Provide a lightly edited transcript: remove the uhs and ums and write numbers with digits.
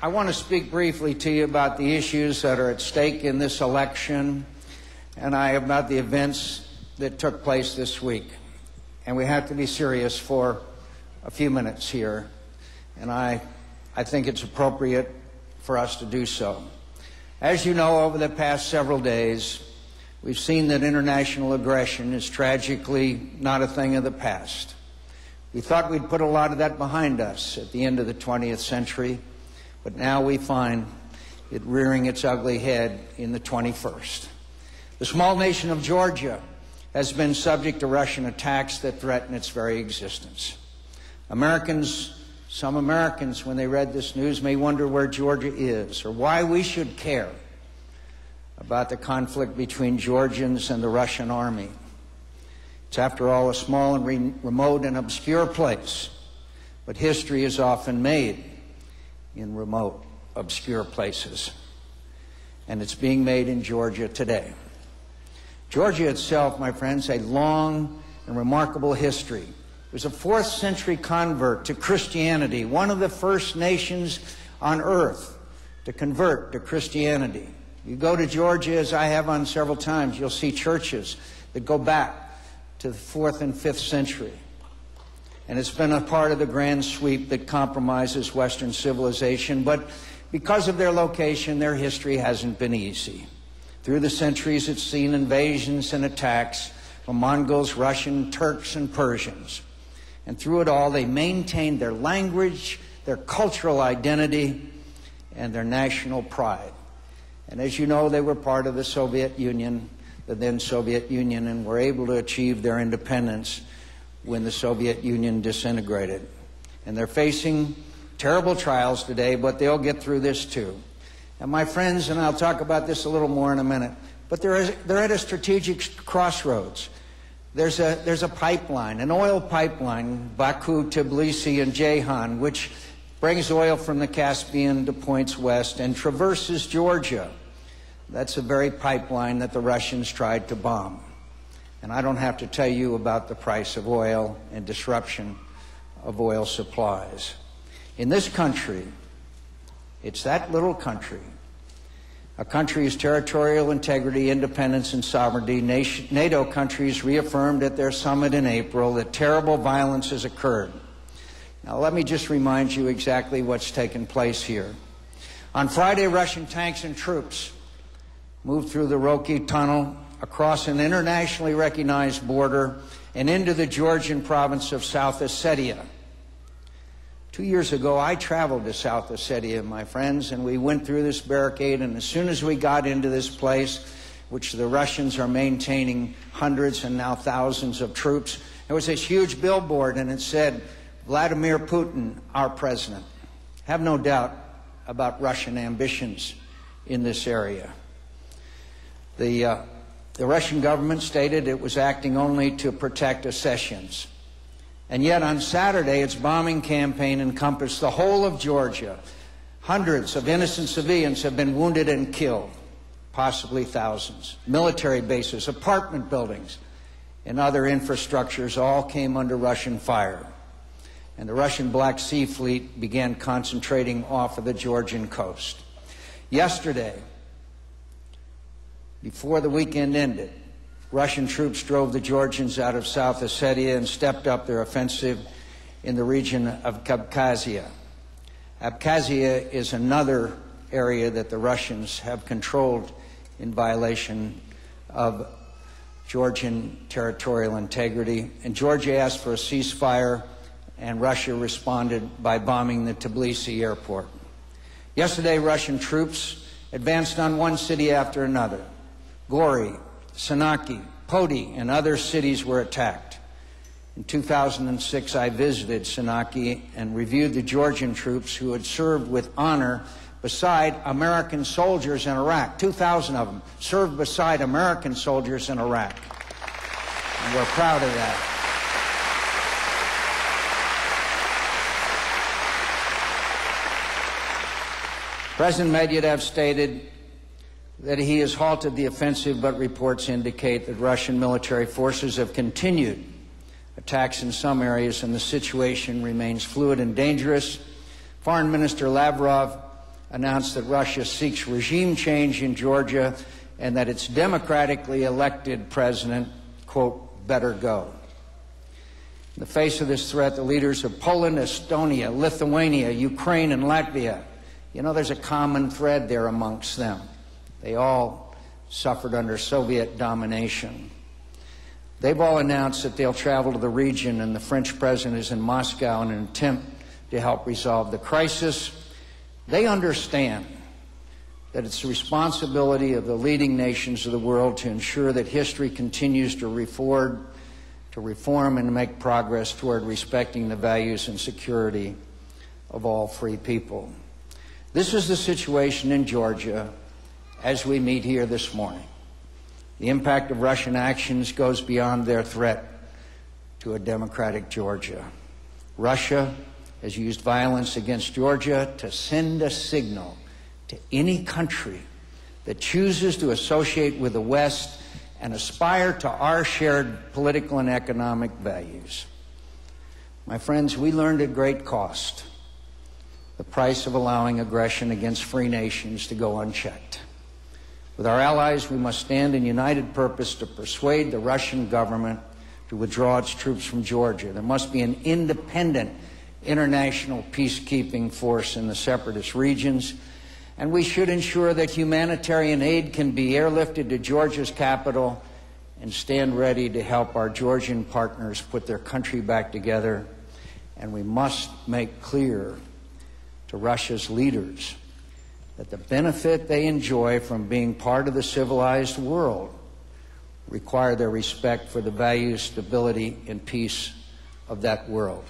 I want to speak briefly to you about the issues that are at stake in this election and about the events that took place this week. And we have to be serious for a few minutes here, and I think it's appropriate for us to do so. As you know, over the past several days, we've seen that international aggression is tragically not a thing of the past. We thought we'd put a lot of that behind us at the end of the 20th century, but now we find it rearing its ugly head in the 21st. The small nation of Georgia has been subject to Russian attacks that threaten its very existence. Some Americans, when they read this news, may wonder where Georgia is or why we should care about the conflict between Georgians and the Russian army. It's, after all, a small and remote and obscure place, but history is often made in remote, obscure places, and it's being made in Georgia today. Georgia itself, my friends, a long and remarkable history. It was a 4th century convert to Christianity, one of the first nations on earth to convert to Christianity. You go to Georgia, as I have on several times, you'll see churches that go back to the 4th and 5th century. And it's been a part of the grand sweep that compromises Western civilization, but because of their location, their history hasn't been easy. Through the centuries, it's seen invasions and attacks from Mongols, Russian, Turks, and Persians. And through it all, they maintained their language, their cultural identity, and their national pride. And as you know, they were part of the Soviet Union, the then Soviet Union, and were able to achieve their independence when the Soviet Union disintegrated. And they're facing terrible trials today, but they'll get through this too. And my friends, and I'll talk about this a little more in a minute, but they're at a strategic crossroads. There's a pipeline, an oil pipeline, Baku-Tblisi and Ceyhan, which brings oil from the Caspian to points west and traverses Georgia. That's the very pipeline that the Russians tried to bomb. And I don't have to tell you about the price of oil and disruption of oil supplies. In this country, it's that little country, a country's territorial integrity, independence, and sovereignty. NATO countries reaffirmed at their summit in April that terrible violence has occurred. Now, let me just remind you exactly what's taken place here. On Friday, Russian tanks and troops moved through the Roki Tunnel, across an internationally recognized border, and into the Georgian province of South Ossetia. 2 years ago, I traveled to South Ossetia, my friends, and we went through this barricade, and as soon as we got into this place, which the Russians are maintaining hundreds and now thousands of troops, there was this huge billboard, and it said, "Vladmir Putin, our president." Have no doubt about Russian ambitions in this area. The Russian government stated it was acting only to protect Ossetians. And yet on Saturday, its bombing campaign encompassed the whole of Georgia. Hundreds of innocent civilians have been wounded and killed, possibly thousands. Military bases, apartment buildings, and other infrastructures all came under Russian fire. And the Russian Black Sea Fleet began concentrating off of the Georgian coast. Yesterday, before the weekend ended, Russian troops drove the Georgians out of South Ossetia and stepped up their offensive in the region of Kabkazia. Abkhazia is another area that the Russians have controlled in violation of Georgian territorial integrity. And Georgia asked for a ceasefire, and Russia responded by bombing the Tbilisi airport. Yesterday, Russian troops advanced on one city after another. Gori, Senaki, Poti, and other cities were attacked. In 2006, I visited Senaki and reviewed the Georgian troops who had served with honor beside American soldiers in Iraq. 2,000 of them served beside American soldiers in Iraq. And we're proud of that. President Medvedev stated that he has halted the offensive, but reports indicate that Russian military forces have continued attacks in some areas, and the situation remains fluid and dangerous. Foreign Minister Lavrov announced that Russia seeks regime change in Georgia and that its democratically elected president, quote, better go. In the face of this threat, the leaders of Poland, Estonia, Lithuania, Ukraine, and Latvia, you know, there's a common thread there amongst them. They all suffered under Soviet domination. They've all announced that they'll travel to the region, and the French president is in Moscow in an attempt to help resolve the crisis. They understand that it's the responsibility of the leading nations of the world to ensure that history continues to reform and make progress toward respecting the values and security of all free people. This is the situation in Georgia as we meet here this morning. The impact of Russian actions goes beyond their threat to a democratic Georgia. Russia has used violence against Georgia to send a signal to any country that chooses to associate with the West and aspire to our shared political and economic values. My friends, we learned at great cost the price of allowing aggression against free nations to go unchecked. With our allies, we must stand in united purpose to persuade the Russian government to withdraw its troops from Georgia. There must be an independent international peacekeeping force in the separatist regions, and we should ensure that humanitarian aid can be airlifted to Georgia's capital and stand ready to help our Georgian partners put their country back together. And we must make clear to Russia's leaders that the benefit they enjoy from being part of the civilized world require their respect for the values, stability, and peace of that world.